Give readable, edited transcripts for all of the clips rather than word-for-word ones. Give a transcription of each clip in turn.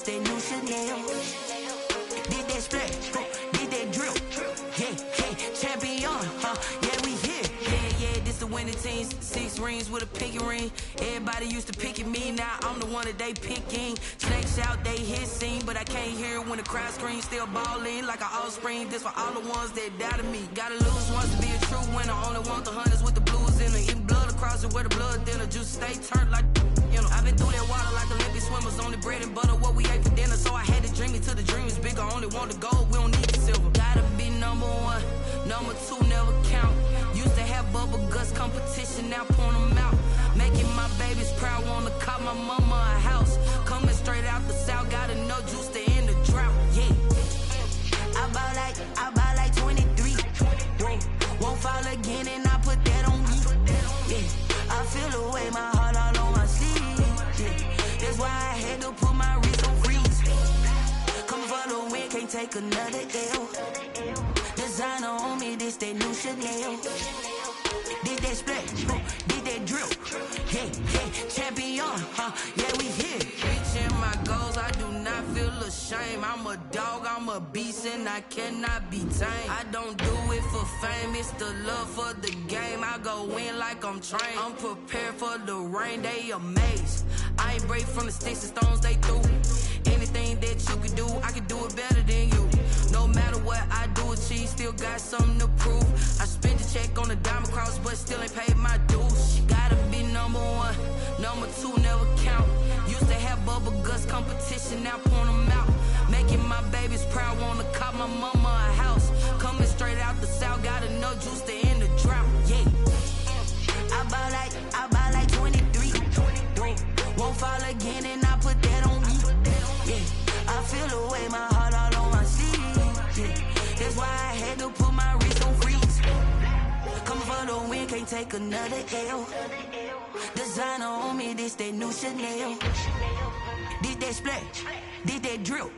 That new Chanel, did that split, did that drill, yeah, champion, yeah, we here, yeah, this the winning team, 6 rings with a pinky ring, everybody used to pick at me, now I'm the one that they picking, snakes out, they hit scene, but I can't hear it when the crowd screams, still ballin' like an offspring, this for all the ones that doubted me, gotta lose once to be a true winner, only want the hunters with the blues in it, eating blood across it where the blood dinner, juice stay turned like, you know, I've been through that water like Olympic swimmers, only bread and butter, what we ate for dinner, so I had to dream it till the dream is bigger, only want the gold, we don't need the silver. Gotta be number 1, number 2 never count. Used to have bubble guts competition, now point them out. Making my babies proud, wanna call my mama a house. Coming straight out the south, gotta know juice to end the drought, yeah. I bought like 23, whoa, won't fall again and I put that on me, yeah. I feel the way, my heart all on my sleeve, yeah. That's why I had to put my wrist on freeze. Coming for the win, can't take another L. Designer on me, this that new Chanel. Did that split, did that drill, yeah, champion, yeah, we here. Reaching my goals, I do not feel ashamed. I'm a dog, I'm a beast, and I cannot be tamed. I don't do it for fame, it's the love for the game. I go in like I'm trained. I'm prepared for the rain, they amazed. I ain't break from the sticks and stones they threw. Anything that you can do, I can do it better than you. No matter what I do achieve, still got something to prove. I spent the check on the diamond cross, but still ain't paid my dues. Gotta be number 1, number 2 never count. Used to have bubble guts competition, now point them out. Making my babies proud, wanna call my mama a house. Coming straight out the south, gotta know juice to end the drought, yeah. I bought like 23, won't fall again and I put that on me, yeah. I feel the way, my heart all on my sleeve, yeah. That's why I had to put my wrist on freeze. Coming for the win, can't take another L. Designer on me, this that new Chanel. Did that split, did that drill,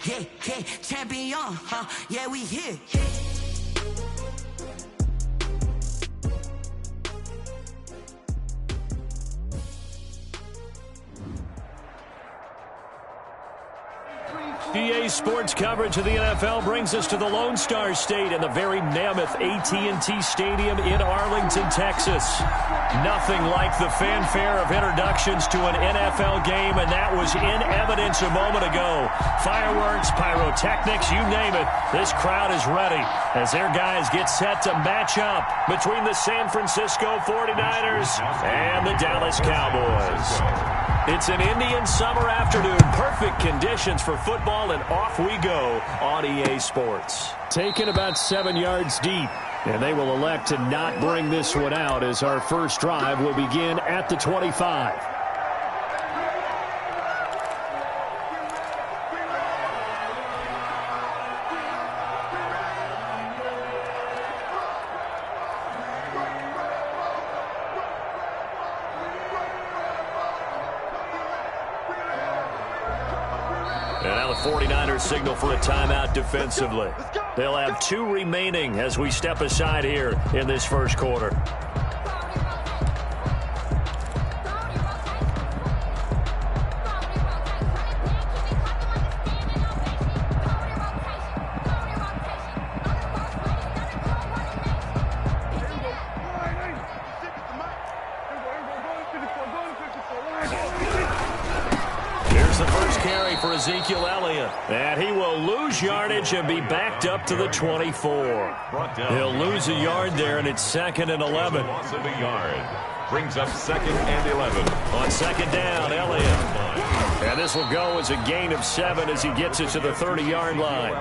yeah, champion, yeah, we here. EA Sports coverage of the NFL brings us to the Lone Star State and the very mammoth AT&T Stadium in Arlington, Texas. Nothing like the fanfare of introductions to an NFL game, and that was in evidence a moment ago. Fireworks, pyrotechnics, you name it. This crowd is ready as their guys get set to match up between the San Francisco 49ers and the Dallas Cowboys. It's an Indian summer afternoon. Perfect conditions for football, and off we go on EA Sports. Taken about 7 yards deep, and they will elect to not bring this one out as our first drive will begin at the 25. And now the 49ers signal for a timeout defensively. They'll have 2 remaining as we step aside here in this first quarter. For Ezekiel Elliott, and he will lose yardage and be backed up to the 24. He'll lose a yard there, and it's 2nd and 11. Loss of a yard brings up 2nd and 11. On 2nd down, Elliott. And this will go as a gain of 7 as he gets it to the 30-yard line.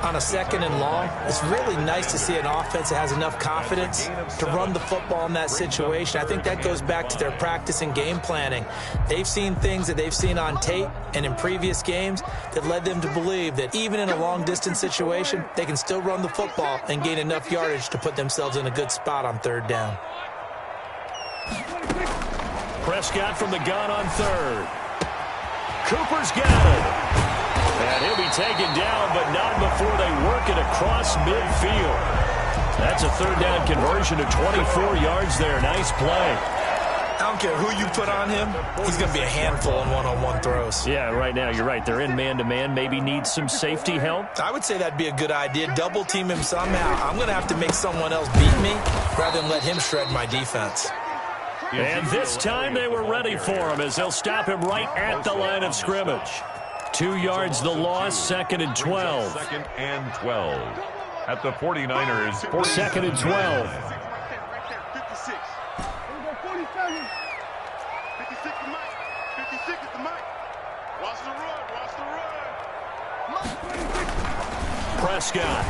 On a 2nd and long, it's really nice to see an offense that has enough confidence to run the football in that situation. I think that goes back to their practice and game planning. They've seen things that they've seen on tape and in previous games that led them to believe that even in a long-distance situation, they can still run the football and gain enough yardage to put themselves in a good spot on 3rd down. Prescott from the gun on 3rd. Cooper's got it. And he'll be taken down, but not before they work it across midfield. That's a 3rd down conversion of 24 yards there. Nice play. I don't care who you put on him, he's going to be a handful in one-on-one throws. Yeah, right now, you're right. They're in man-to-man. Maybe need some safety help. I would say that'd be a good idea. Double team him somehow. I'm going to have to make someone else beat me rather than let him shred my defense. And this time they were ready for him as they'll stop him right at the line of scrimmage. 2 yards the loss, 2nd and 12. 2nd and 12. At the 49ers, 2nd and 12. 56. 56 to Mike. 56 is the Mike. Watch the run. Watch the run. Prescott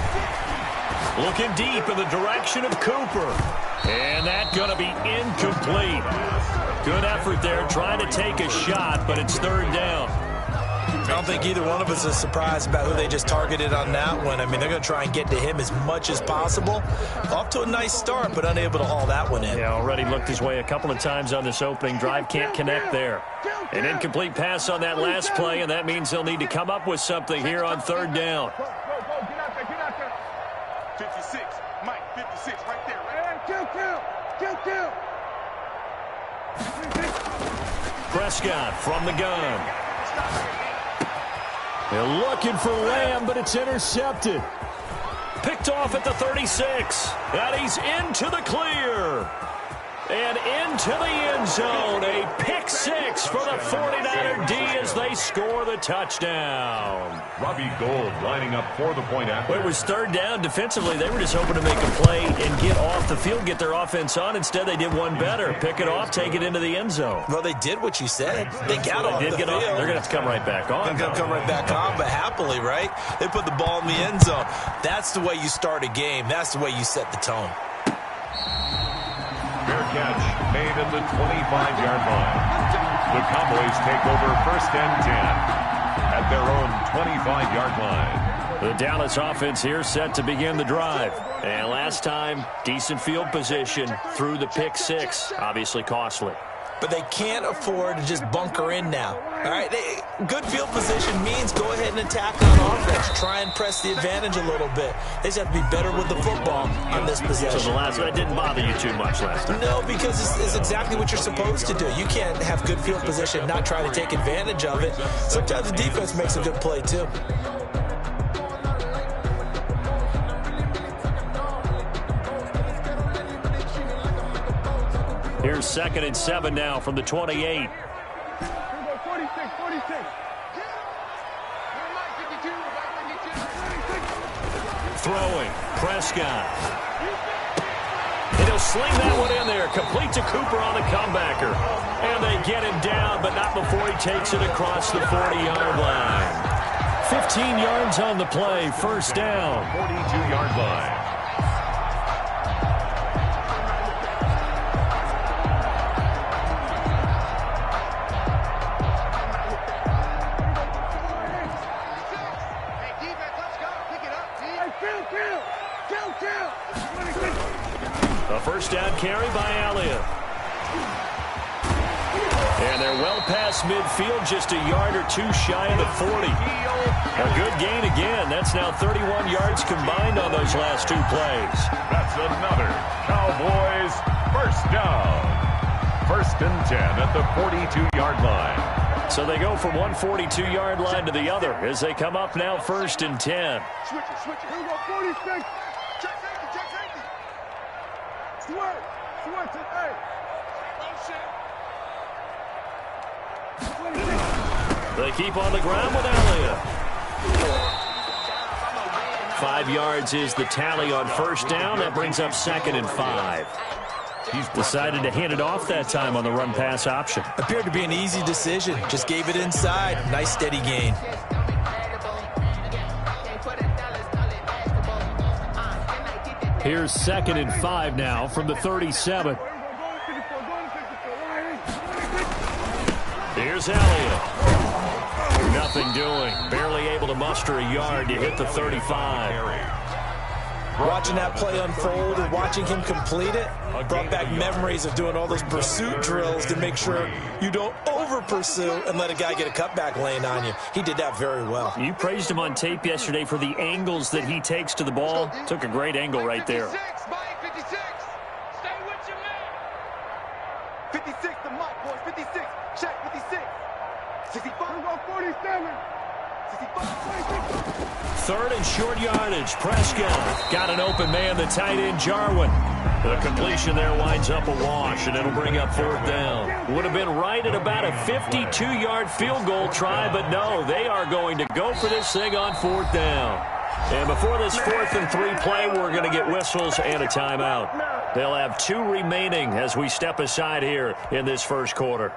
looking deep in the direction of Cooper. And that's going to be incomplete. Good effort there trying to take a shot, but it's 3rd down. I don't think either one of us is surprised about who they just targeted on that one. I mean, they're going to try and get to him as much as possible. Off to a nice start, but unable to haul that one in. Yeah, already looked his way a couple of times on this opening drive. Can't connect there. An incomplete pass on that last play, and that means they'll need to come up with something here on 3rd down. 56. Mike, 56 right there. Prescott from the gun. They're looking for Lamb, but it's intercepted. Picked off at the 36. And he's into the clear. And into the end zone. A pick 6 for the 49er D as they score the touchdown. Robbie Gould lining up for the point after. Well, it was 3rd down. Defensively, they were just hoping to make a play and get off the field, get their offense on. Instead, they did one better. Pick it off, take it into the end zone. Well, they did what you said. They got off the field. They're going to have to come right back on. They're going to come right back on, but happily, right? They put the ball in the end zone. That's the way you start a game. That's the way you set the tone. Fair catch made at the 25-yard line. The Cowboys take over 1st and 10 at their own 25-yard line. The Dallas offense here set to begin the drive. And last time, decent field position through the pick 6. Obviously costly. But they can't afford to just bunker in now. All right, good field position means go ahead and attack on offense. Try and press the advantage a little bit. They just have to be better with the football on this possession. So the last one didn't bother you too much last time? No, because it's exactly what you're supposed to do. You can't have good field position and not try to take advantage of it. Sometimes the defense makes a good play, too. Here's 2nd and 7 now from the 28. Throwing, Prescott. And he'll sling that one in there. Complete to Cooper on the comebacker. And they get him down, but not before he takes it across the 40-yard line. 15 yards on the play, 1st down. 42-yard line. A 1st down carry by Elliott. And they're well past midfield, just a yard or 2 shy of the 40. A good gain again. That's now 31 yards combined on those last 2 plays. That's another Cowboys 1st down. 1st and 10 at the 42-yard line. So they go from one 42-yard line to the other as they come up now 1st and 10. Switch it. Here we go, 46. Check safety. Switch it, hey. They keep on the ground with Elliott. 5 yards is the tally on 1st down. That brings up 2nd and 5. He's decided to hand it off that time on the run-pass option. Appeared to be an easy decision. Just gave it inside. Nice steady gain. Here's 2nd and 5 now from the 37. Here's Elliott. Nothing doing. Barely able to muster a yard to hit the 35. Watching that play unfold and watching him complete it brought back memories of doing all those pursuit drills to make sure you don't over-pursue and let a guy get a cutback lane on you. He did that very well. You praised him on tape yesterday for the angles that he takes to the ball. Took a great angle right there. 56, Mike, 56. Stay with your man. 56. Third and short yardage. Prescott got an open man, the tight end Jarwin. The completion there winds up a wash, and it'll bring up fourth down. Would have been right at about a 52-yard field goal try, but no, they are going to go for this thing on fourth down. And before this 4th and 3 play, we're going to get whistles and a timeout. They'll have 2 remaining as we step aside here in this first quarter.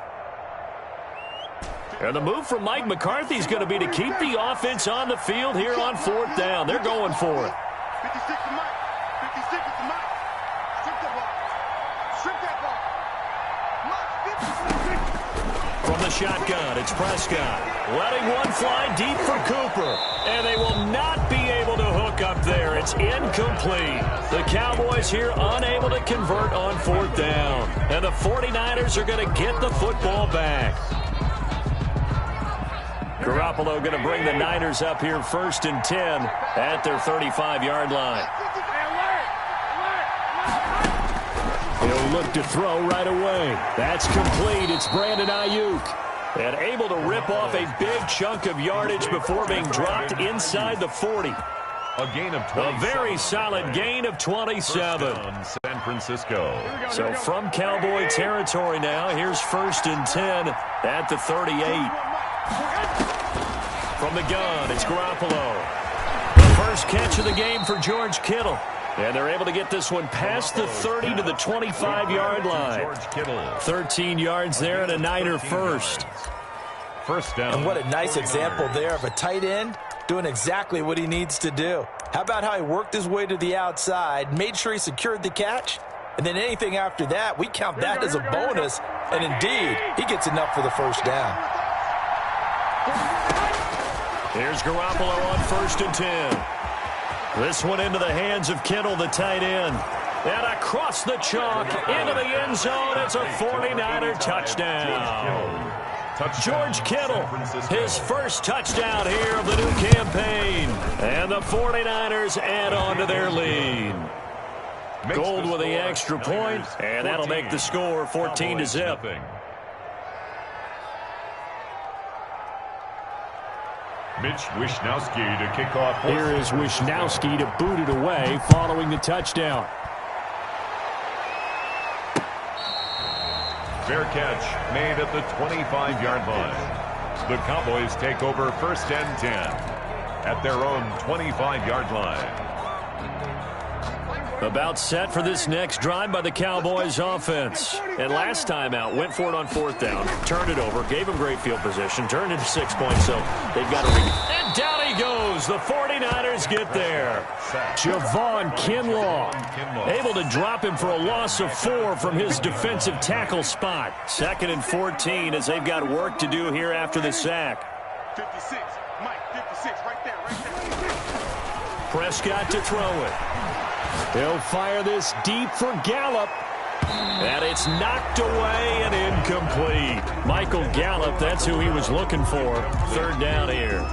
And the move from Mike McCarthy is going to be to keep the offense on the field here on fourth down. They're going for it. 56 to Mike. 56 to Mike. Strip that ball. Strip that ball. From the shotgun, it's Prescott. Letting one fly deep for Cooper. And they will not be able to hook up there. It's incomplete. The Cowboys here unable to convert on fourth down. And the 49ers are going to get the football back. Garoppolo going to bring the Niners up here 1st and 10 at their 35-yard line. He'll look to throw right away. That's complete. It's Brandon Ayuk. And able to rip off a big chunk of yardage before being dropped inside the 40. A gain of 27. A very solid gain of 27. San Francisco. So from Cowboy territory now, here's 1st and 10 at the 38. From the gun, it's Garoppolo. The first catch of the game for George Kittle. And they're able to get this one past the 30 to the 25-yard line. 13 yards there and a Niner first. First down. And what a nice example there of a tight end doing exactly what he needs to do. How about how he worked his way to the outside, made sure he secured the catch, and then anything after that, we count that as a bonus. And indeed, he gets enough for the first down. Here's Garoppolo on 1st and 10. This one into the hands of Kittle, the tight end. And across the chalk, into the end zone. It's a 49er touchdown. George Kittle, his first touchdown here of the new campaign. And the 49ers add on to their lead. Gold with the extra point, and that'll make the score 14-0. Mitch Wishnowsky to kick off. Here is Wishnowsky to boot it away following the touchdown. Fair catch made at the 25-yard line. The Cowboys take over 1st and 10 at their own 25-yard line. About set for this next drive by the Cowboys offense. And last time out, went for it on fourth down, turned it over, gave them great field position, turned it 6 points, so they've got to and down he goes. The 49ers get there. Javon Kinlaw able to drop him for a loss of 4 from his defensive tackle spot. 2nd and 14 as they've got work to do here after the sack. 56, Mike, 56, right there. Prescott to throw it. He'll fire this deep for Gallup. And it's knocked away and incomplete. Michael Gallup, that's who he was looking for. 3rd down here.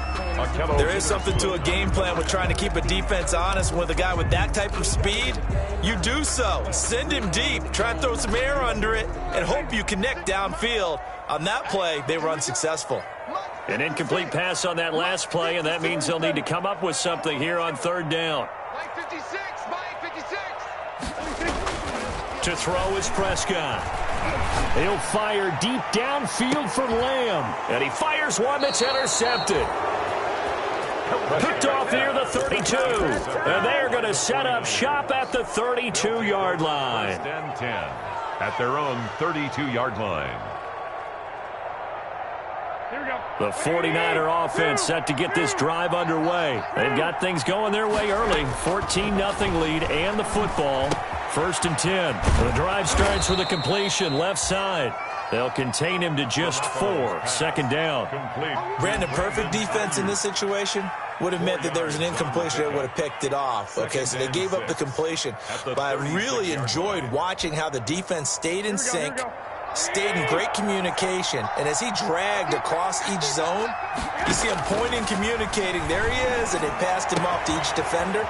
There is something to a game plan with trying to keep a defense honest with a guy with that type of speed. You do so. Send him deep. Try and throw some air under it and hope you connect downfield. On that play, they were unsuccessful. An incomplete pass on that last play, and that means they'll need to come up with something here on 3rd down. Mike 56, Mike 56. To throw is Prescott. He'll fire deep downfield for Lamb. And he fires one that's intercepted. Picked off near the 32. And they're going to set up shop at the 32-yard line. 1st and 10 at their own 32-yard line. The 49er offense set to get this drive underway. They've got things going their way early. 14-0 lead and the football. 1st and 10. The drive starts with a completion left side. They'll contain him to just 4. 2nd down. Brandon, perfect defense in this situation would have meant that there was an incompletion that would have picked it off. Okay, so they gave up the completion. But I really enjoyed watching how the defense stayed in sync, stayed in great communication, and as he dragged across each zone, you see him pointing, communicating. There he is, and they passed him off to each defender.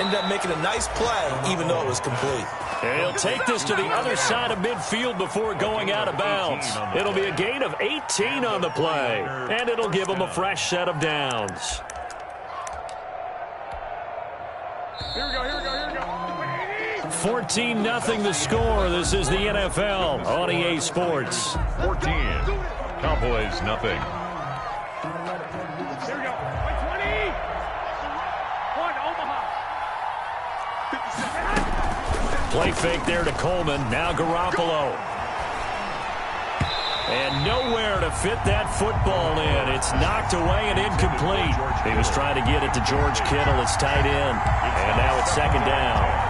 ended up making a nice play, even though it was complete. And he'll take this to the other side of midfield before going out of bounds. It'll be a gain of 18 on the play, and it'll give him a fresh set of downs. Here we go. 14-0 the score. This is the NFL on EA Sports. 14. Cowboys, nothing. Here we go. 20. One, Omaha. Play fake there to Coleman. Now Garoppolo. And nowhere to fit that football in. It's knocked away and incomplete. He was trying to get it to George Kittle. It's tight end. And now it's second down.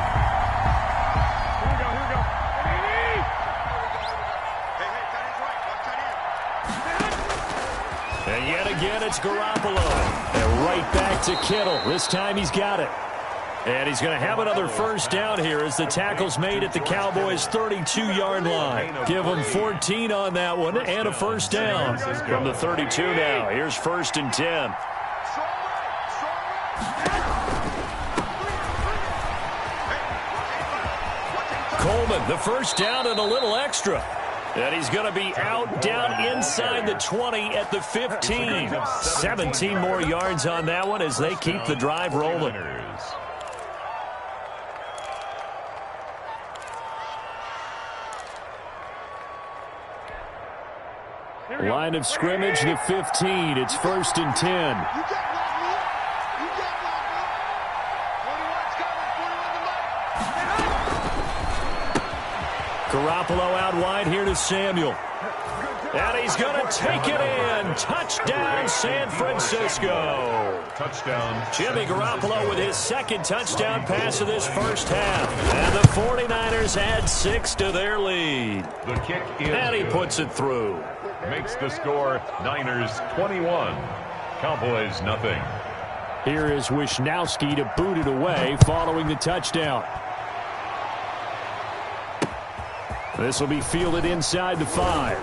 And yet again, it's Garoppolo. And right back to Kittle. This time he's got it. And he's going to have another first down here as the tackle's made at the Cowboys' 32-yard line. Give them 14 on that one and a first down from the 32 now. Here's 1st and 10. Coleman, the first down and a little extra. And he's going to be out down inside the 20 at the 15. 17 more yards on that one as they keep the drive rolling. Line of scrimmage, the 15. It's 1st and 10. Garoppolo out wide here to Samuel. And he's going to take it in. Touchdown, San Francisco. Touchdown. Jimmy Garoppolo with his second touchdown pass of this first half. And the 49ers add 6 to their lead. The kick is And he puts it through. Makes the score Niners 21. Cowboys, nothing. Here is Wisnowski to boot it away following the touchdown. This will be fielded inside the 5.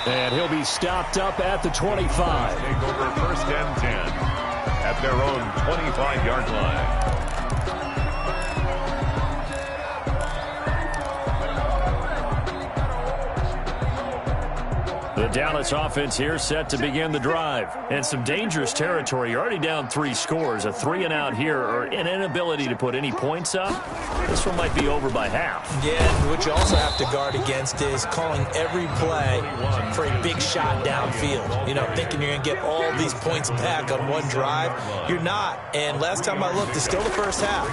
And he'll be stopped up at the 25. Take over 1st and 10 at their own 25-yard line. The Dallas offense here set to begin the drive. And some dangerous territory. You're already down 3 scores. A 3-and-out here or an inability to put any points up. This one might be over by half. Yeah, what you also have to guard against is calling every play for a big shot downfield. You know, thinking you're going to get all these points back on one drive. You're not. And last time I looked, it's still the first half.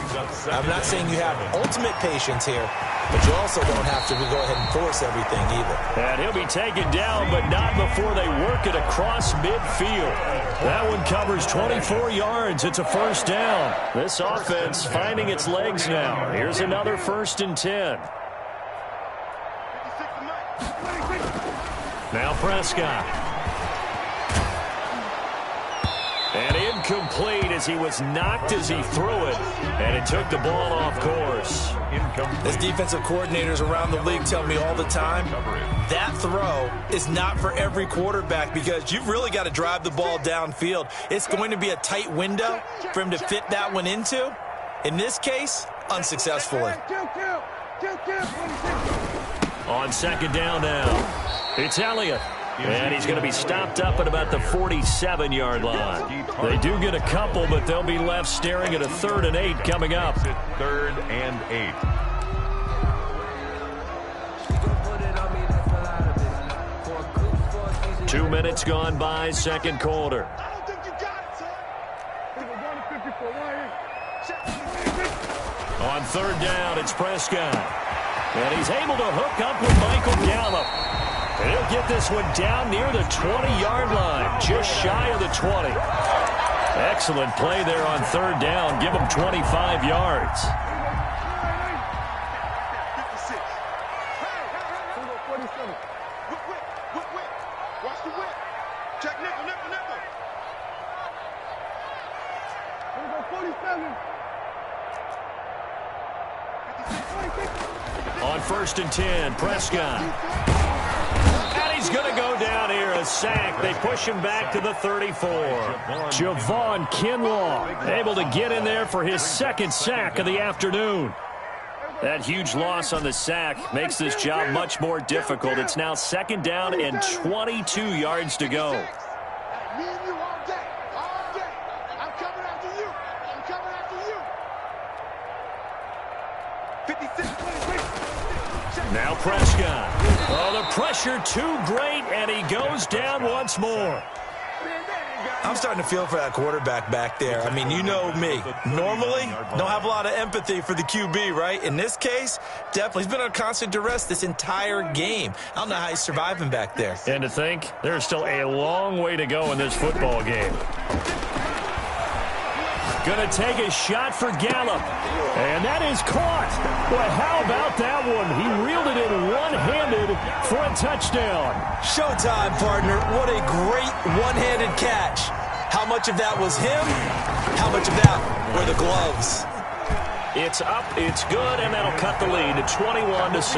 I'm not saying you have ultimate patience here, but you also don't have to go ahead and force everything either. And he'll be taken down, but not before they work it across midfield. That one covers 24 yards. It's a first down. This offense finding its legs now. Here's another 1st and 10. Now Prescott. And incomplete as he was knocked as he threw it. And it took the ball off course. As defensive coordinators around the league tell me all the time, that throw is not for every quarterback because you've really got to drive the ball downfield. It's going to be a tight window for him to fit that one into. In this case, unsuccessfully. On second down now, it's Elliott. And he's going to be stopped up at about the 47-yard line. They do get a couple, but they'll be left staring at a 3rd and 8 coming up. 3rd and 8. 2 minutes gone by, second quarter. On 3rd down, it's Prescott. And he's able to hook up with Michael Gallup. And he'll get this one down near the 20-yard line, just shy of the 20. Excellent play there on 3rd down. Give him 25 yards. Watch the whip. Check nickel. On 1st and 10, Prescott. And he's going to go down here as the sack. They push him back to the 34. Javon Kinlaw able to get in there for his second sack of the afternoon. That huge loss on the sack makes this job much more difficult. It's now 2nd down and 22 yards to go. Me and you all day. All day. I'm coming after you. I'm coming after you. 56. Now Prescott. Oh, the pressure too great, and he goes down once more. I'm starting to feel for that quarterback back there. I mean, you know me. Normally, don't have a lot of empathy for the QB, right? In this case, definitely. He's been on constant duress this entire game. I don't know how he's surviving back there. And to think, there's still a long way to go in this football game. Going to take a shot for Gallup. And that is caught. Boy, how about that one? He reeled it in one-handed for a touchdown. Showtime, partner. What a great one-handed catch. How much of that was him? How much of that were the gloves? It's up, it's good, and that'll cut the lead to 21-7. Makes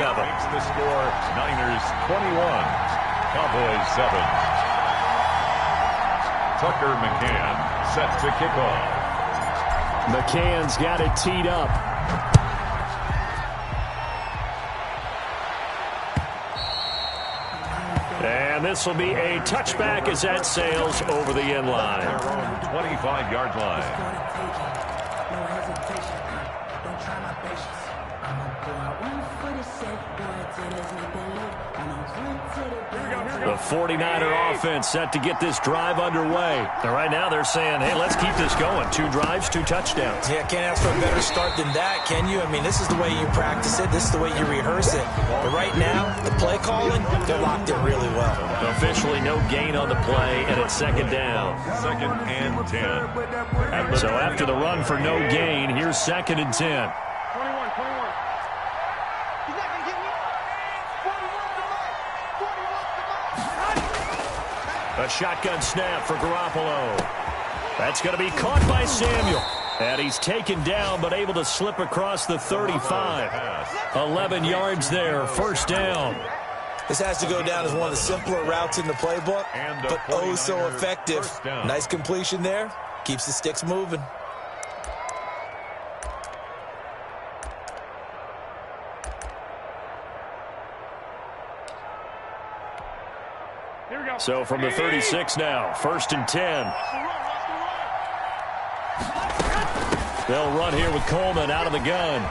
the score Niners 21, Cowboys 7. Tucker McCann set to kick off. McCann's got it teed up. And this will be a touchback as that sails over the end line. Their own 25-yard line. The 49er offense set to get this drive underway. And right now they're saying, hey, let's keep this going. 2 drives, 2 touchdowns. Yeah, can't ask for a better start than that, can you? I mean, this is the way you practice it. This is the way you rehearse it. But right now, the play calling, they're locked in really well. Officially no gain on the play, and it's 2nd down. 2nd and 10. So after the run for no gain, here's 2nd and 10. 21. He's not going to get me. 41. A shotgun snap for Garoppolo. That's going to be caught by Samuel. And he's taken down, but able to slip across the 35. 11 yards there, 1st down. This has to go down as one of the simpler routes in the playbook, but oh so effective. Nice completion there. Keeps the sticks moving. So from the 36 now, 1st and 10. They'll run here with Coleman out of the gun.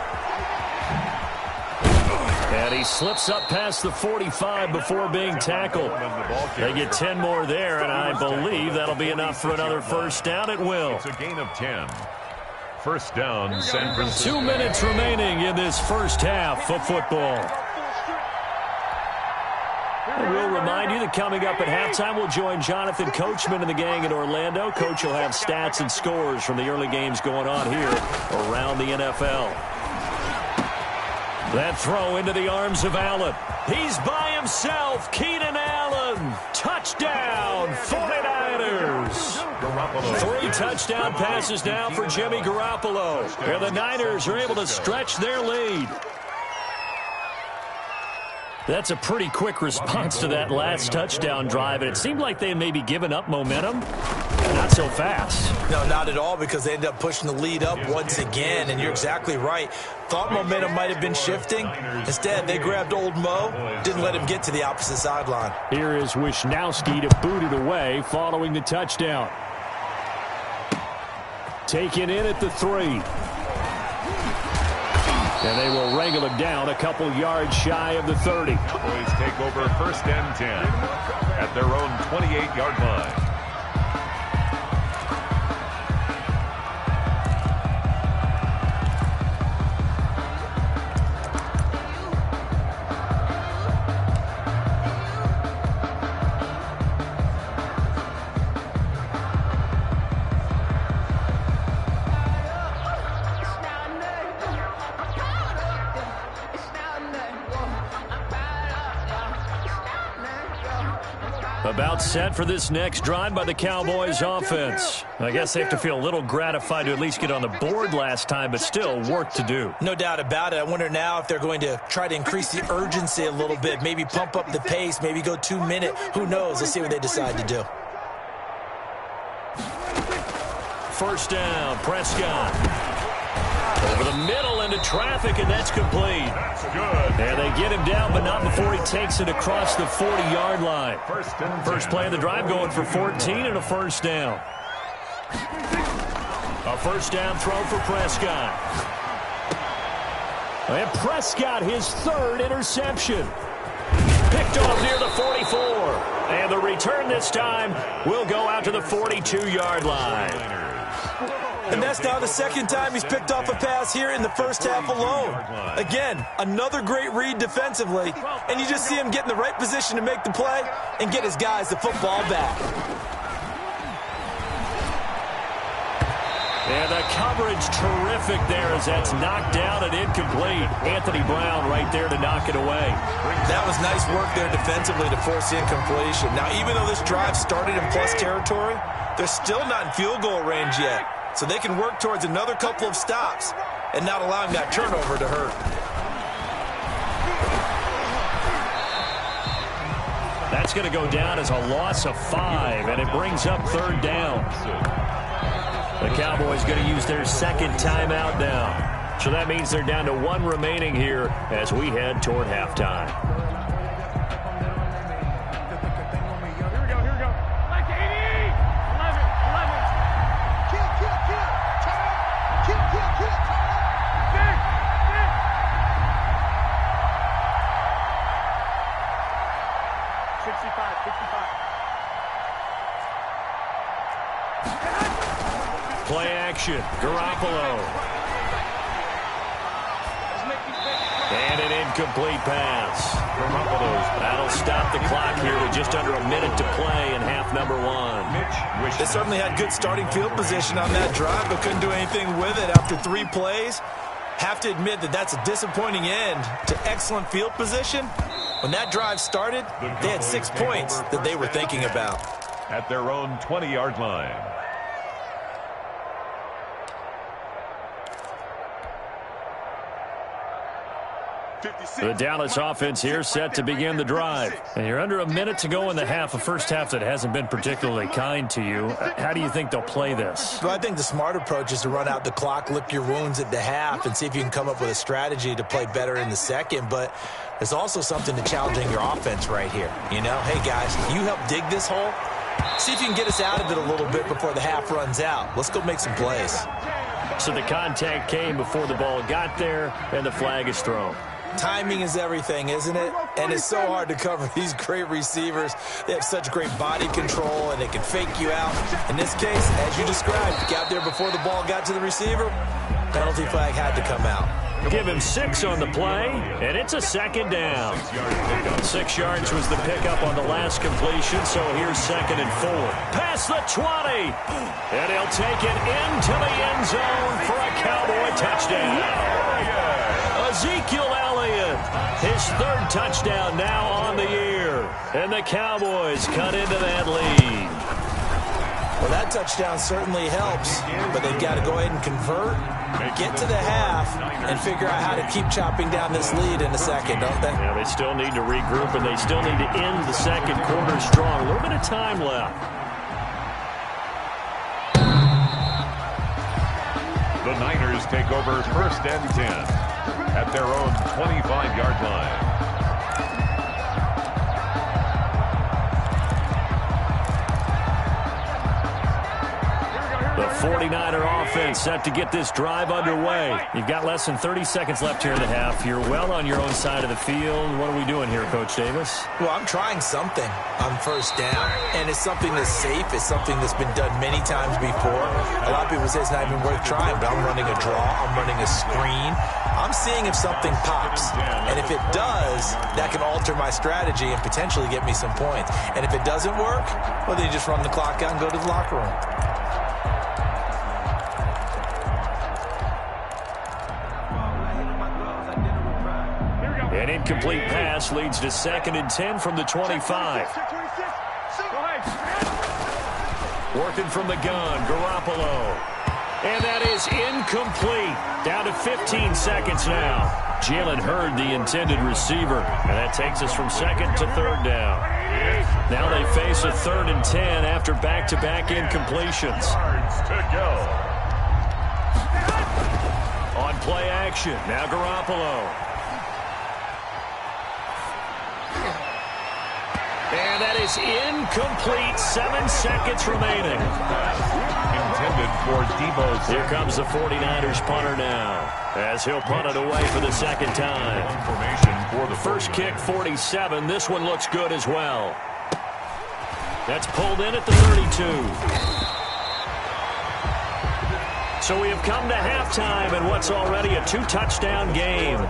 And he slips up past the 45 before being tackled. They get 10 more there, and I believe that'll be enough for another 1st down. It will. It's a gain of 10. 1st down, San Francisco. 2 minutes remaining in this 1st half of football. We'll remind you that coming up at halftime, we'll join Jonathan Coachman and the gang in Orlando. Coach will have stats and scores from the early games going on here around the NFL. That throw into the arms of Allen. He's by himself. Keenan Allen. Touchdown, 49ers. 3 touchdown passes now for Jimmy Garoppolo. And the Niners are able to stretch their lead. That's a pretty quick response to that last touchdown drive, and it seemed like they may be giving up momentum. Not so fast. No, not at all, because they ended up pushing the lead up once again, and you're exactly right. Thought momentum might have been shifting. Instead, they grabbed old Mo, didn't let him get to the opposite sideline. Here is Wisnowski to boot it away following the touchdown. Taken in at the 3. And they will wrangle him down a couple yards shy of the 30. Cowboys take over 1st and 10 at their own 28-yard line. About set for this next drive by the Cowboys offense. I guess they have to feel a little gratified to at least get on the board last time, but still work to do. No doubt about it. I wonder now if they're going to try to increase the urgency a little bit, maybe pump up the pace, maybe go 2-minute. Who knows? Let's see what they decide to do. First down, Prescott. Over the middle into traffic, and that's complete. That's good. And they get him down, but not before he takes it across the 40-yard line. First play of the drive going for 14 and a first down. A first down throw for Prescott. And Prescott, his third interception. Picked off near the 44. And the return this time will go out to the 42-yard line. And that's now the second time he's picked off a pass here in the first half alone. Again, another great read defensively, and you just see him get in the right position to make the play and get his guys the football back. And the coverage terrific there as that's knocked down and incomplete. Anthony Brown right there to knock it away. That was nice work there defensively to force the incompletion. Now, even though this drive started in plus territory, they're still not in field goal range yet. So they can work towards another couple of stops and not allowing that turnover to hurt. That's going to go down as a loss of 5, and it brings up third down. The Cowboys going to use their second timeout now. So that means they're down to 1 remaining here as we head toward halftime. Play action, Garoppolo. And an incomplete pass. That'll stop the clock here with just under a minute to play in half number 1. They certainly had good starting field position on that drive, but couldn't do anything with it after 3 plays. Have to admit that that's a disappointing end to excellent field position. When that drive started, they had 6 points that they were thinking about. At their own 20-yard line. The Dallas offense here set to begin the drive. And you're under a minute to go in the half, a first half that hasn't been particularly kind to you. How do you think they'll play this? Well, I think the smart approach is to run out the clock, lick your wounds at the half, and see if you can come up with a strategy to play better in the second. But there's also something to challenging your offense right here. You know, hey, guys, you help dig this hole. See if you can get us out of it a little bit before the half runs out. Let's go make some plays. So the contact came before the ball got there, and the flag is thrown. Timing is everything, isn't it? And it's so hard to cover these great receivers. They have such great body control, and they can fake you out. In this case, as you described, got there before the ball got to the receiver. Penalty flag had to come out. Give him 6 on the play, and it's a second down. 6 yards was the pickup on the last completion, so here's 2nd and 4. Past the 20, and he'll take it into the end zone for a Cowboy touchdown. Ezekiel Elliott, his 3rd touchdown now on the year, and the Cowboys cut into that lead. Well, that touchdown certainly helps, but they've got to go ahead and convert, get to the half, and figure out how to keep chopping down this lead in a second, don't they? Yeah, they still need to regroup, and they still need to end the second quarter strong. A little bit of time left. The Niners take over 1st and 10 at their own 25-yard line. The 49er offense set to get this drive underway. You've got less than 30 seconds left here in the half. You're well on your own side of the field. What are we doing here, Coach Davis? Well, I'm trying something on 1st down, and it's something that's safe. It's something that's been done many times before. A lot of people say it's not even worth trying, but I'm running a draw. I'm running a screen. I'm seeing if something pops, and if it does, that can alter my strategy and potentially get me some points. And if it doesn't work, well, then you just run the clock out and go to the locker room. An incomplete pass leads to 2nd and 10 from the 25. Working from the gun, Garoppolo. And that is incomplete. Down to 15 seconds now. Jalen Hurd, the intended receiver. And that takes us from second to third down. Now they face a 3rd and 10 after back-to-back incompletions. To go. On play action, now Garoppolo. And that is incomplete. 7 seconds remaining. Intended for Debo. Here comes the 49ers punter now, as he'll punt it away for the second time. Formation for the First kick, 47. This one looks good as well. That's pulled in at the 32. So we have come to halftime in what's already a 2-touchdown game.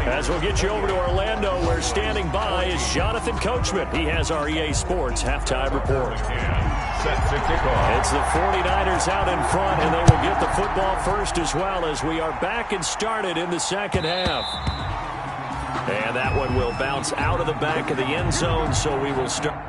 As we'll get you over to Orlando, where standing by is Jonathan Coachman. He has our EA Sports halftime report. Set to kick off. It's the 49ers out in front, and they will get the football first as well, as we are back and started in the second half. And that one will bounce out of the back of the end zone, so we will start.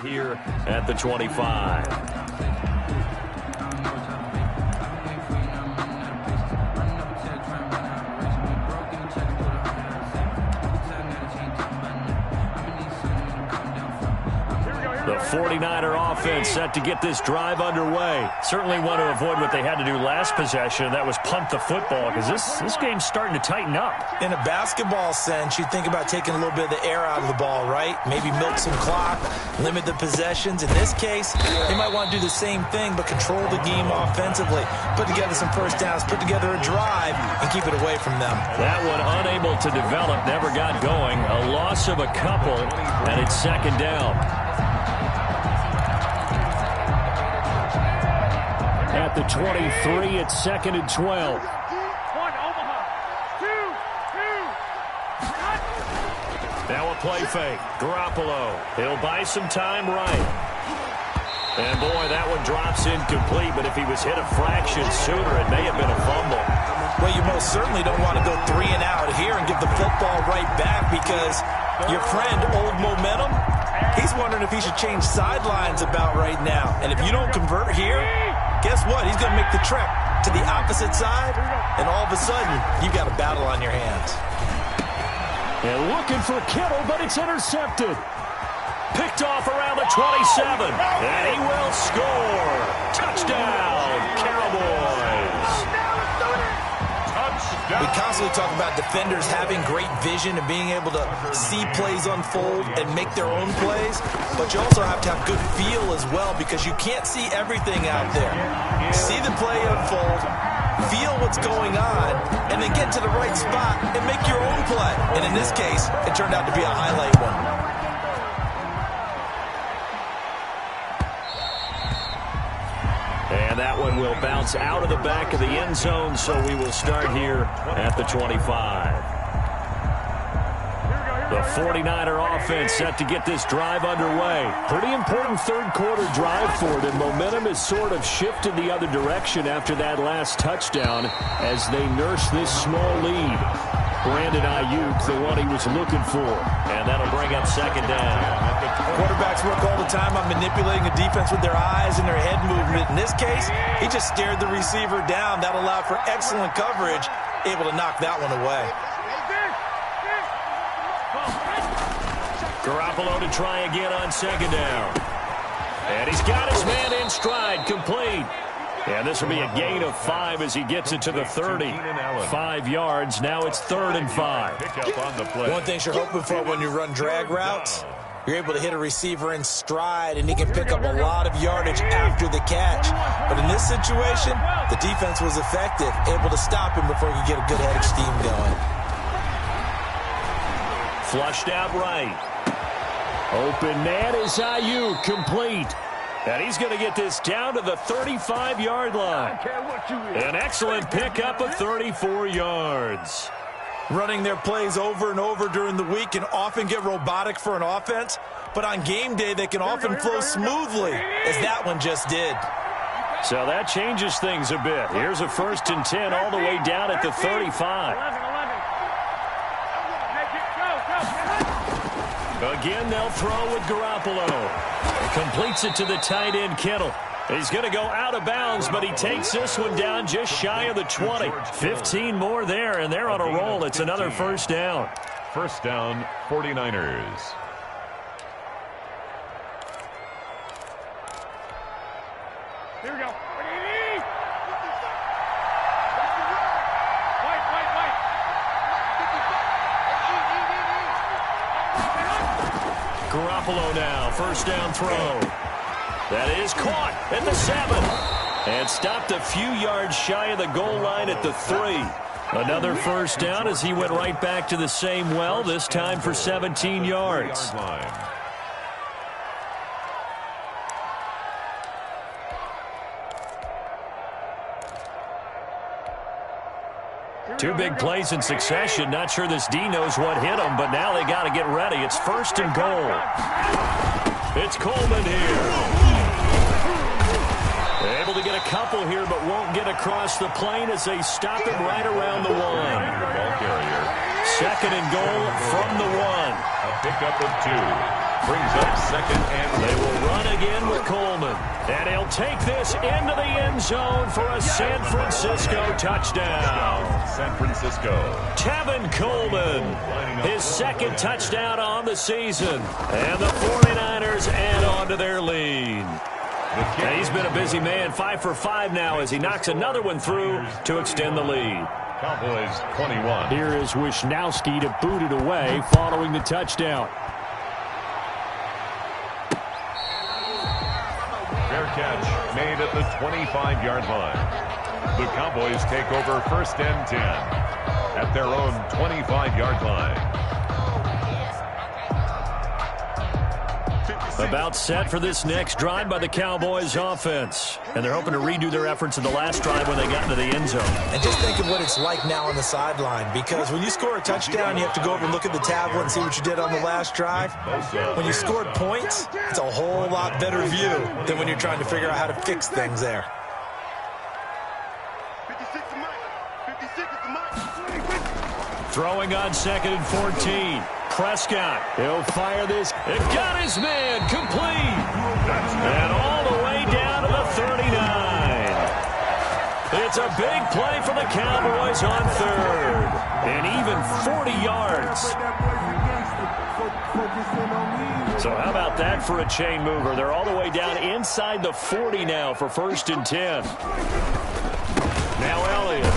Here at the 25. The 49er offense set to get this drive underway. Certainly want to avoid what they had to do last possession. That was punt the football, because this game's starting to tighten up. In a basketball sense, you think about taking a little bit of the air out of the ball, right? Maybe milk some clock, limit the possessions. In this case, they might want to do the same thing, but control the game offensively. Put together some first downs, put together a drive, and keep it away from them. That one unable to develop, never got going. A loss of a couple, and it's second down. At the 23, it's 2nd and 12. Now a play fake. Garoppolo. He'll buy some time right. And boy, that one drops incomplete, but if he was hit a fraction sooner, it may have been a fumble. Well, you most certainly don't want to go 3 and out here and give the football right back, because your friend, Old Momentum, he's wondering if he should change sidelines about right now. And if you don't convert here, guess what? He's going to make the trek to the opposite side, and all of a sudden, you've got a battle on your hands. And looking for Kittle, but it's intercepted. Picked off around the 27, and he will score. Touchdown, Cowboys. We constantly talk about defenders having great vision and being able to see plays unfold and make their own plays, but you also have to have good feel as well, because you can't see everything out there. See the play unfold, feel what's going on, and then get to the right spot and make your own play. And in this case, it turned out to be a highlight one. And that one will bounce out of the back of the end zone, so we will start here at the 25. The 49er offense set to get this drive underway. Pretty important third-quarter drive for them. Momentum has sort of shifted the other direction after that last touchdown as they nurse this small lead. Brandon Ayuk, the one he was looking for. And that'll bring up second down. Quarterbacks work all the time on manipulating a defense with their eyes and their head movement. In this case, he just stared the receiver down. That allowed for excellent coverage, able to knock that one away. Garoppolo to try again on second down. And he's got his man in stride, complete. And this will be a gain of 5 as he gets it to the 30. 5 yards. Now it's 3rd and 5. One thing you're hoping for when you run drag routes, you're able to hit a receiver in stride, and he can pick up a lot of yardage after the catch. But in this situation, the defense was effective, able to stop him before he could get a good head of steam going. Flushed out right. Open man is Ayuk, complete. And he's going to get this down to the 35-yard line. An excellent pickup of 34 yards. Running their plays over and over during the week can often get robotic for an offense, but on game day they can often flow smoothly, as that one just did. So that changes things a bit. Here's a 1st and 10 all the way down at the 35. Again, they'll throw with Garoppolo. Completes it to the tight end, Kittle. He's going to go out of bounds, but he takes this one down just shy of the 20. 15 more there, and they're on a roll. It's another 1st down. 1st down, 49ers. Here we go. Garoppolo now, 1st down throw. That is caught at the 7. And stopped a few yards shy of the goal line at the 3. Another 1st down as he went right back to the same well, this time for 17 yards. Two big plays in succession. Not sure this D knows what hit him, but now they got to get ready. It's 1st and goal. It's Coleman here. Able to get a couple here, but won't get across the plane as they stop him right around the 1. 2nd and goal from the 1. A pickup of 2. Brings up 2nd and they will run again with Coleman. And he'll take this into the end zone for a San Francisco touchdown. San Francisco. Tevin Coleman, his 2nd touchdown on the season. And the 49ers add on to their lead. And he's been a busy man, 5 for 5 now as he knocks another one through to extend the lead. Cowboys 21. Here is Wisnowski to boot it away following the touchdown. Fair catch made at the 25-yard line. The Cowboys take over 1st and 10 at their own 25-yard line. About set for this next drive by the Cowboys offense. And they're hoping to redo their efforts in the last drive when they got into the end zone. And just think of what it's like now on the sideline, because when you score a touchdown, you have to go over and look at the tablet and see what you did on the last drive. When you scored points, it's a whole lot better view than when you're trying to figure out how to fix things there. 56 is Mike. 56 is Mike. Throwing on 2nd and 14. Prescott, he'll fire this. It got his man complete. And all the way down to the 39. It's a big play for the Cowboys on 3rd. And even 40 yards. So how about that for a chain mover? They're all the way down inside the 40 now for 1st and 10. Now Elliott.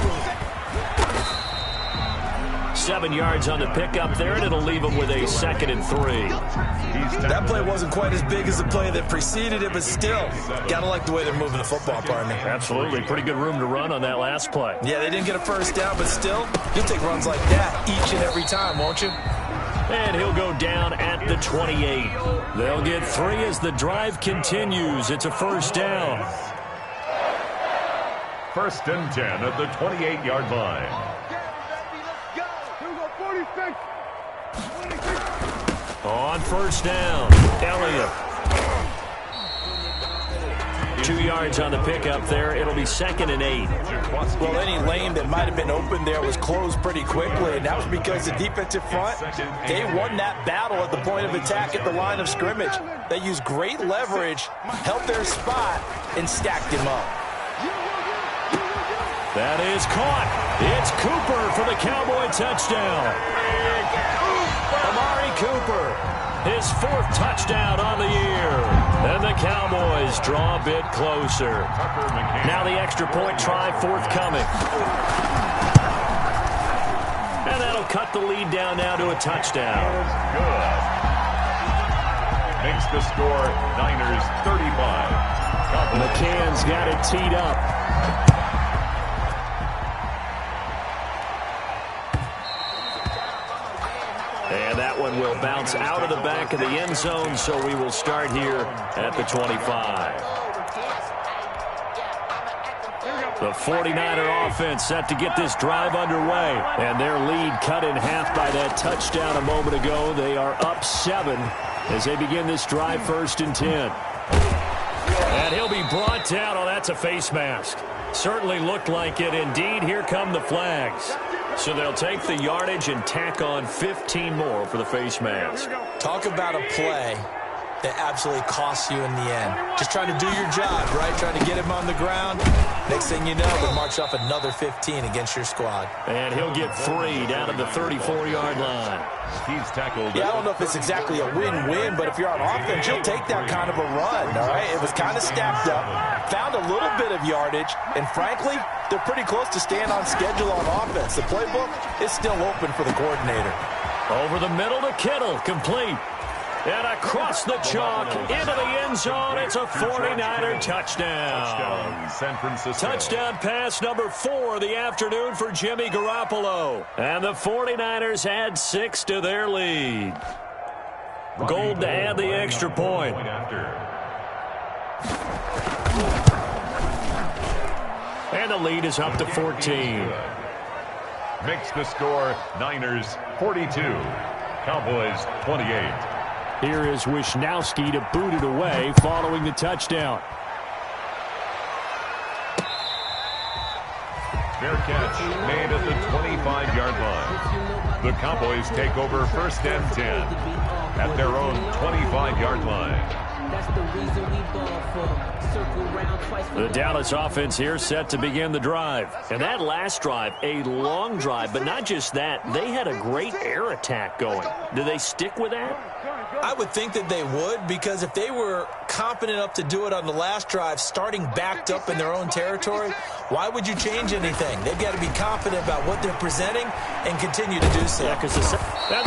7 yards on the pickup there, and it'll leave him with a 2nd and 3. That play wasn't quite as big as the play that preceded it, but still, gotta like the way they're moving the football, partner. Absolutely. Pretty good room to run on that last play. Yeah, they didn't get a 1st down, but still, you'll take runs like that each and every time, won't you? And he'll go down at the 28. They'll get 3 as the drive continues. It's a 1st down. 1st and 10 at the 28-yard line. On 1st down, Elliott. 2 yards on the pickup there. It'll be 2nd and 8. Well, any lane that might have been open there was closed pretty quickly, and that was because the defensive front, they won that battle at the point of attack at the line of scrimmage. They used great leverage, held their spot, and stacked him up. That is caught. It's Cooper for the Cowboy touchdown. Amari Cooper, his 4th touchdown on the year. And the Cowboys draw a bit closer. Now the extra point try forthcoming. And that'll cut the lead down now to a touchdown. Good. Makes the score Niners 35. McCann's got it teed up. And that one will bounce out of the back of the end zone, so we will start here at the 25. The 49er offense set to get this drive underway. And their lead cut in half by that touchdown a moment ago. They are up 7 as they begin this drive 1st and 10. And he'll be brought down. Oh, that's a face mask. Certainly looked like it. Indeed, here come the flags. So they'll take the yardage and tack on 15 more for the face mask. Talk about a play that absolutely costs you in the end. Just trying to do your job, right? Trying to get him on the ground. Next thing you know, they march off another 15 against your squad. And he'll get 3 down at the 34-yard line. He's tackled. Yeah, I don't know if it's exactly a win-win, but if you're on offense, you'll take that kind of a run, all right? It was kind of stacked up, found a little bit of yardage, and frankly, they're pretty close to staying on schedule on offense. The playbook is still open for the coordinator. Over the middle to Kittle, complete. And across the chalk, into the end zone, it's a 49er touchdown. San Francisco. Touchdown pass number 4 of the afternoon for Jimmy Garoppolo. And the 49ers add 6 to their lead. Gold to add the extra point. And the lead is up to 14. Makes the score Niners 42. Cowboys 28. Here is Wisnowski to boot it away following the touchdown. Fair catch made at the 25-yard line. The Cowboys take over 1st and 10 at their own 25-yard line. The Dallas offense here set to begin the drive. And that last drive, a long drive, but not just that. They had a great air attack going. Do they stick with that? I would think that they would, because if they were confident enough to do it on the last drive, starting backed up in their own territory, why would you change anything? They've got to be confident about what they're presenting and continue to do so. Yeah, and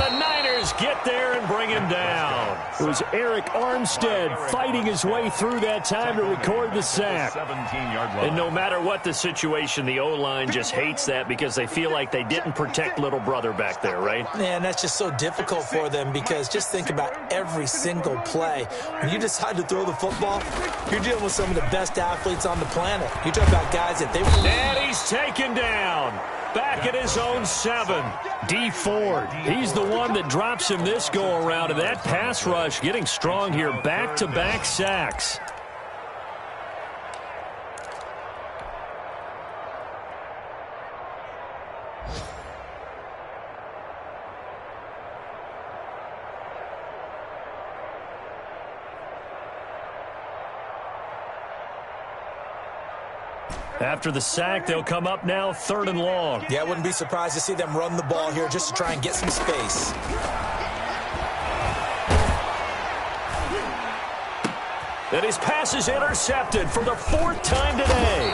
the Niners get there and bring him down. It was Eric Armstead fighting his way through that time to record the sack. 17-yard line. And no matter what the situation, the O-line just hates that because they feel like they didn't protect little brother back there, right? Man, that's just so difficult for them, because just think about every single play. When you decide to throw the football, you're dealing with some of the best athletes on the planet. You're talking about guys that they... And he's taken down. Back at his own 7. D Ford. He's the one that drops him this go-around. And that pass rush getting strong here. Back-to-back sacks. After the sack, they'll come up now 3rd and long. Yeah, I wouldn't be surprised to see them run the ball here just to try and get some space. And his pass is intercepted for the 4th time today.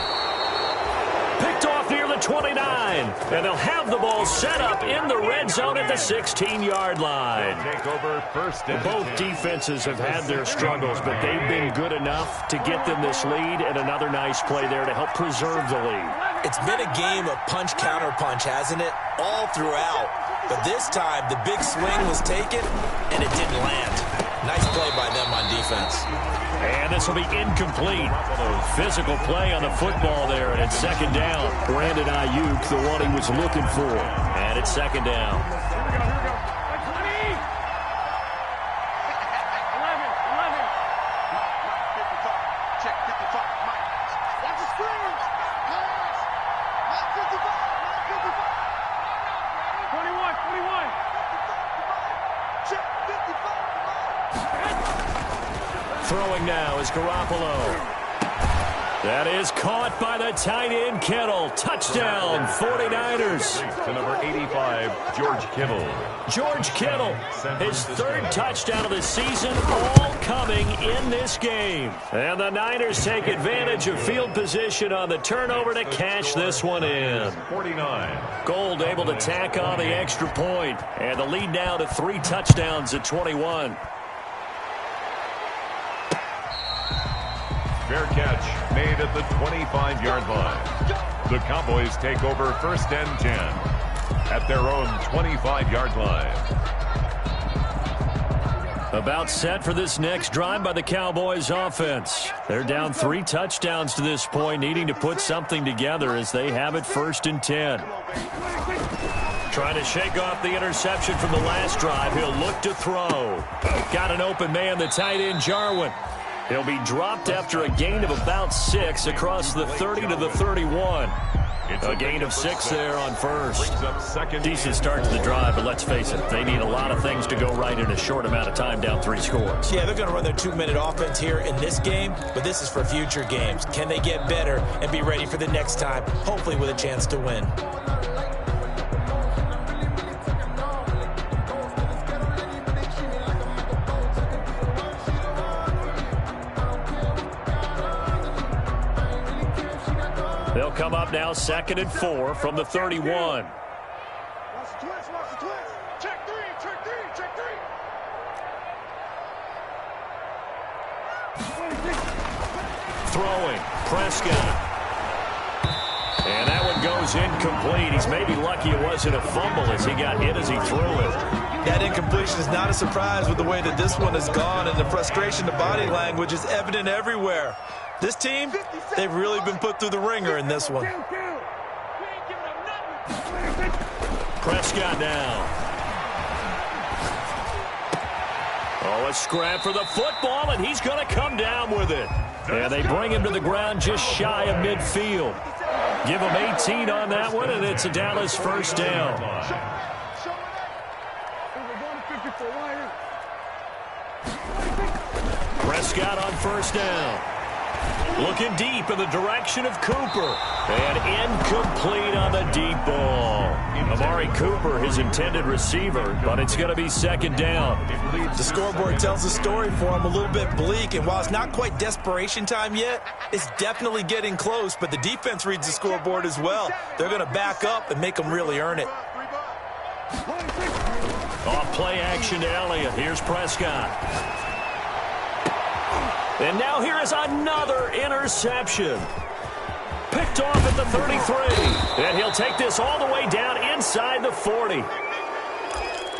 Picked off near the 29. And they'll have the ball set up in the red zone at the 16-yard line. Take over 1st and Both defenses have had their struggles, but they've been good enough to get them this lead, and another nice play there to help preserve the lead. It's been a game of punch-counter-punch, hasn't it? All throughout. But this time, the big swing was taken, and it didn't land. Nice play by them on defense. And this will be incomplete. Physical play on the football there, and it's 2nd down. Brandon Ayuk, the one he was looking for. And it's 2nd down. Throwing now is Garoppolo. That is caught by the tight end Kittle. Touchdown, 49ers. To number 85, George Kittle. George Kittle, his third touchdown of the season, all coming in this game. And the Niners take advantage of field position on the turnover to cash this one in. 49. Gold able to tack on the extra point, and the lead now to 3 touchdowns at 21. Fair catch made at the 25-yard line. The Cowboys take over first and 10 at their own 25-yard line. About set for this next drive by the Cowboys offense. They're down 3 touchdowns to this point, needing to put something together as they have it first and 10. Trying to shake off the interception from the last drive. He'll look to throw. Got an open man, the tight end Jarwin. He'll be dropped after a gain of about 6 across the 30 to the 31. A gain of 6 there on first. Decent start to the drive, but let's face it, they need a lot of things to go right in a short amount of time, down 3 scores. Yeah, they're going to run their 2-minute offense here in this game, but this is for future games. Can they get better and be ready for the next time, hopefully with a chance to win? They'll come up now 2nd and 4 from the 31. Watch the twist, watch the twist. Check 3, check 3, check 3. Throwing, Prescott. And that one goes incomplete. He's maybe lucky it wasn't a fumble as he got hit as he threw it. That incompletion is not a surprise with the way that this one has gone, and the frustration, the body language is evident everywhere. This team, they've really been put through the ringer in this one. Prescott now. Oh, a scrap for the football, and he's going to come down with it. And they bring him to the ground just shy of midfield. Give him 18 on that one, and it's a Dallas first down. Prescott on first down. Looking deep in the direction of Cooper. And incomplete on the deep ball. Amari Cooper, his intended receiver, but it's going to be 2nd down. The scoreboard tells the story for him, a little bit bleak, and while it's not quite desperation time yet, it's definitely getting close, but the defense reads the scoreboard as well. They're going to back up and make them really earn it. Off play action to Elliott. Here's Prescott. And now here is another interception. Picked off at the 33. And he'll take this all the way down inside the 40.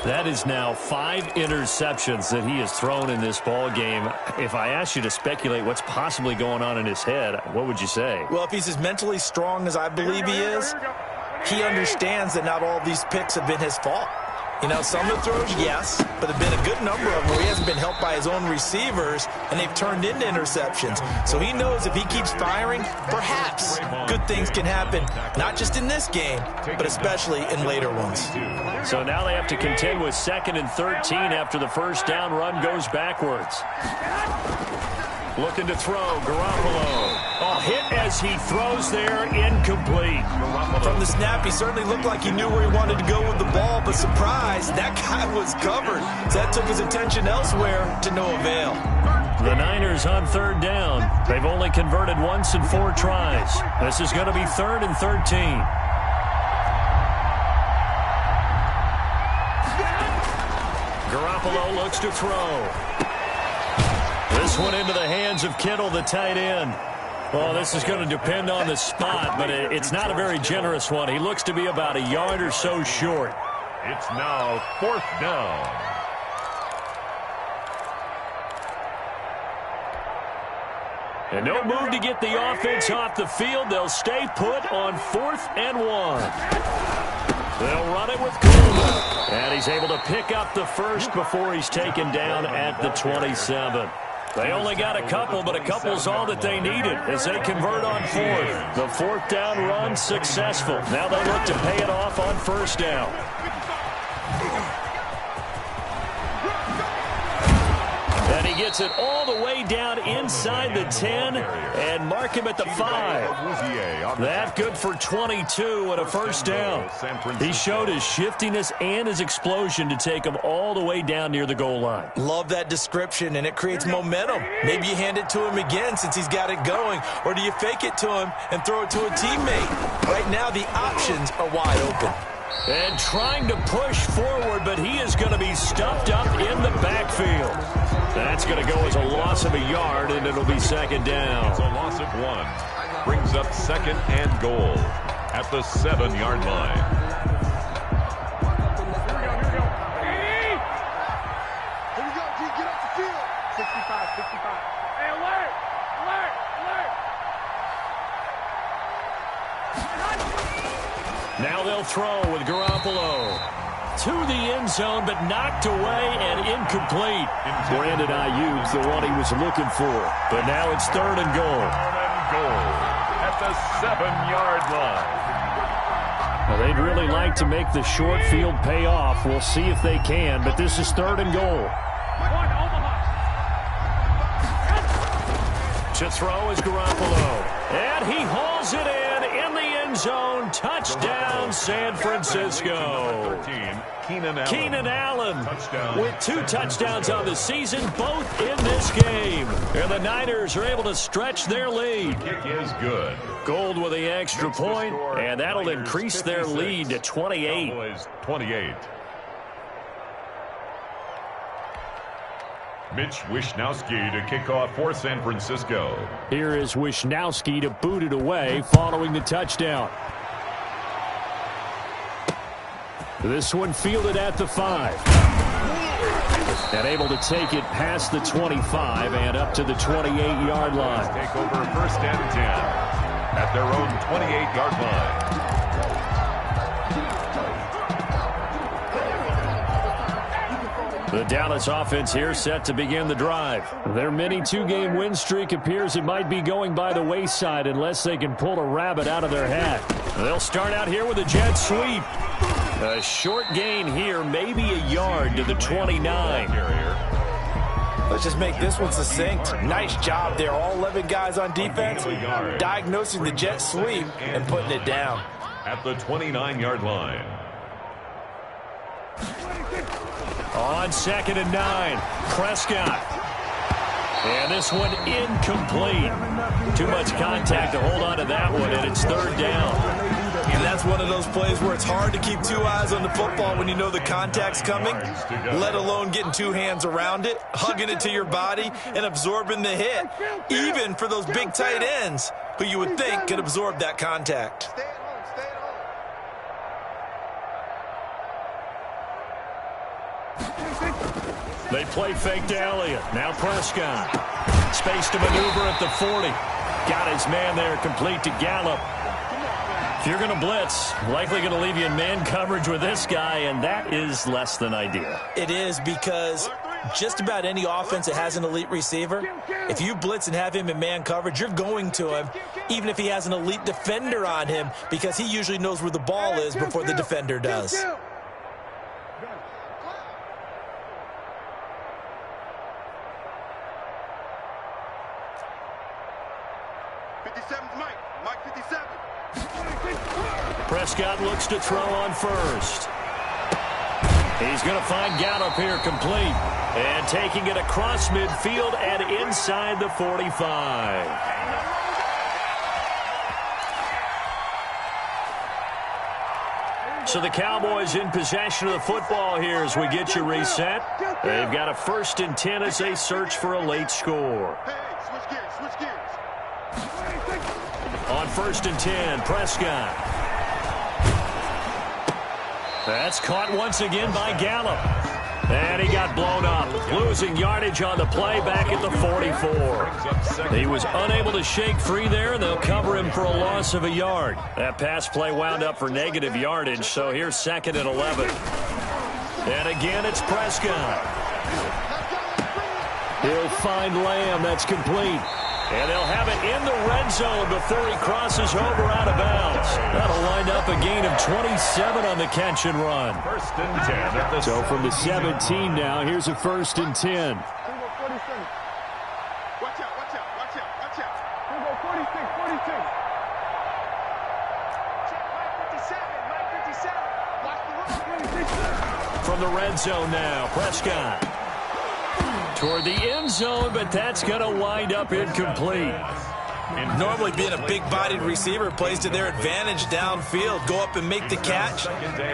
That is now 5 interceptions that he has thrown in this ball game. If I asked you to speculate what's possibly going on in his head, what would you say? Well, if he's as mentally strong as I believe he is, he understands that not all of these picks have been his fault. You know, some of the throws, yes, but there have been a good number of them where he hasn't been helped by his own receivers, and they've turned into interceptions. So he knows if he keeps firing, perhaps good things can happen, not just in this game, but especially in later ones. So now they have to contend with 2nd and 13 after the first down run goes backwards. Looking to throw, Garoppolo. Oh, hit as he throws there, incomplete. From the snap, he certainly looked like he knew where he wanted to go with the ball, but surprise, that guy was covered. So that took his attention elsewhere to no avail. The Niners on 3rd down. They've only converted once in 4 tries. This is going to be 3rd and 13. Garoppolo looks to throw. This one into the hands of Kittle, the tight end. Well, this is going to depend on the spot, but it's not a very generous one. He looks to be about a yard or so short. It's now 4th down. And no move to get the offense off the field. They'll stay put on 4th and 1. They'll run it with Coleman. And he's able to pick up the first before he's taken down at the 27. They only got a couple, but a couple's all that they needed as they convert on fourth. The fourth down run successful. Now they look to pay it off on first down. And he gets it all the way down inside the 10 and mark him at the 5. That good for 22 and a first down. He showed his shiftiness and his explosion to take him all the way down near the goal line. Love that description, and it creates momentum. Maybe you hand it to him again since he's got it going, or do you fake it to him and throw it to a teammate? Right now, the options are wide open. And trying to push forward, but he is going to be stuffed up in the backfield. That's going to go as a loss of a yard, and it'll be second down. It's a loss of 1. Brings up second and goal at the 7-yard line. Here we go, G. Get off the field. 65, 65. Hey, alert! Alert! Alert! Now they'll throw with Garoppolo. To the end zone, but knocked away and incomplete. Brandon Ayuk, the one he was looking for. But now it's third and goal. Third and goal at the 7-yard line. Well, they'd really like to make the short field pay off. We'll see if they can, but this is third and goal. To throw is Garoppolo. And he hauls it in the end zone. Touchdown, San Francisco. Keenan Allen with 2 touchdowns on the season, both in this game. And the Niners are able to stretch their lead. Kick is good. Gold with the extra point, and that'll increase their lead to 28. Cowboys 28. Mitch Wishnowsky to kick off for San Francisco. Here is Wishnowsky to boot it away following the touchdown. This one fielded at the 5. And able to take it past the 25 and up to the 28-yard line. Take over first and 10 at their own 28-yard line. The Dallas offense here set to begin the drive. Their mini 2-game win streak appears it might be going by the wayside unless they can pull a rabbit out of their hat. They'll start out here with a jet sweep. A short gain here, maybe a yard to the 29. Let's just make this one succinct. Nice job there. All 11 guys on defense diagnosing the jet sweep and putting it down. At the 29-yard line. On 2nd and 9, Prescott. And this one incomplete. Too much contact to hold on to that one, and it's third down. And that's one of those plays where it's hard to keep 2 eyes on the football when you know the contact's coming, let alone getting 2 hands around it, hugging it to your body, and absorbing the hit, even for those big tight ends who you would think could absorb that contact. They play fake to Elliott. Now Prescott. Space to maneuver at the 40. Got his man there, complete to Gallup. If you're going to blitz, likely going to leave you in man coverage with this guy, and that is less than ideal. It is, because just about any offense that has an elite receiver, if you blitz and have him in man coverage, you're going to him, even if he has an elite defender on him, because he usually knows where the ball is before the defender does. Prescott looks to throw on first. He's going to find Gallup here complete. And taking it across midfield and inside the 45. So the Cowboys in possession of the football here as we get you reset. They've got a 1st and 10 as they search for a late score. On 1st and 10, Prescott. That's caught once again by Gallup. And he got blown up, losing yardage on the play back at the 44. He was unable to shake free there, and they'll cover him for a loss of a yard. That pass play wound up for negative yardage, so here's 2nd and 11. And again, it's Prescott. He'll find Lamb. That's complete. And they'll have it in the red zone before he crosses over out of bounds. That'll wind up a gain of 27 on the catch and run. First and 10 at the So from the 17 now, here's a first and 10. Watch out, watch out, watch out, watch out. Here we go, 46, 42. Check Mike 57, Mike 57. Watch the run. From the red zone now, Prescott. Toward the end zone, but that's going to wind up incomplete. Normally being a big-bodied receiver plays to their advantage downfield. Go up and make the catch,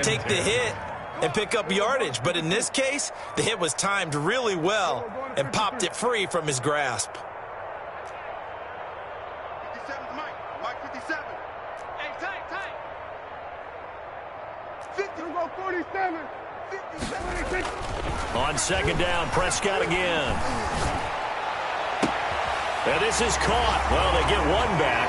take the hit, and pick up yardage. But in this case, the hit was timed really well and popped it free from his grasp. 57 is Mike. Mike 57. Hey, tight, tight. 50. Here we go, 47. 57. On second down, Prescott again. And this is caught. Well, they get one back,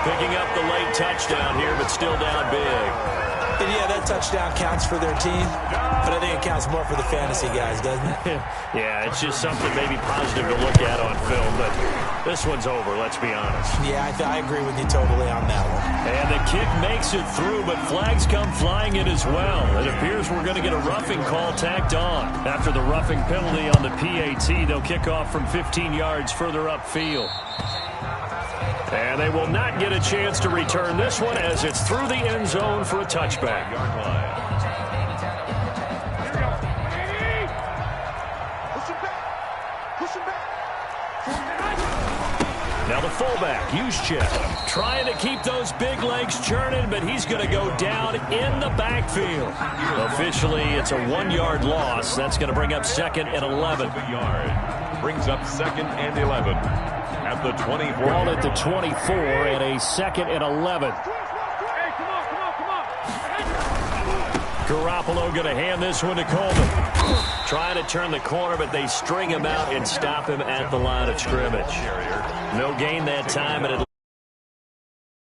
picking up the late touchdown here, but still down big. And yeah, that touchdown counts for their team, but I think it counts more for the fantasy guys, doesn't it? Yeah, it's just something maybe positive to look at on film, but this one's over, let's be honest. Yeah, I agree with you totally on that one. And the kick makes it through, but flags come flying in as well. It appears we're going to get a roughing call tacked on. After the roughing penalty on the PAT, they'll kick off from 15 yards further upfield. And they will not get a chance to return this one as it's through the end zone for a touchback. Push him back. Push him back. Now the fullback, Juszczyk, trying to keep those big legs churning, but he's going to go down in the backfield. Officially, it's a 1-yard loss. That's going to bring up second and 11. Brings up second and 11. At the 24. Ball at the 24 and a second and 11. Hey, come on, come on, come on. Garoppolo going to hand this one to Coleman. Trying to turn the corner, but they string him out and stop him at the line of scrimmage. No gain that time, and it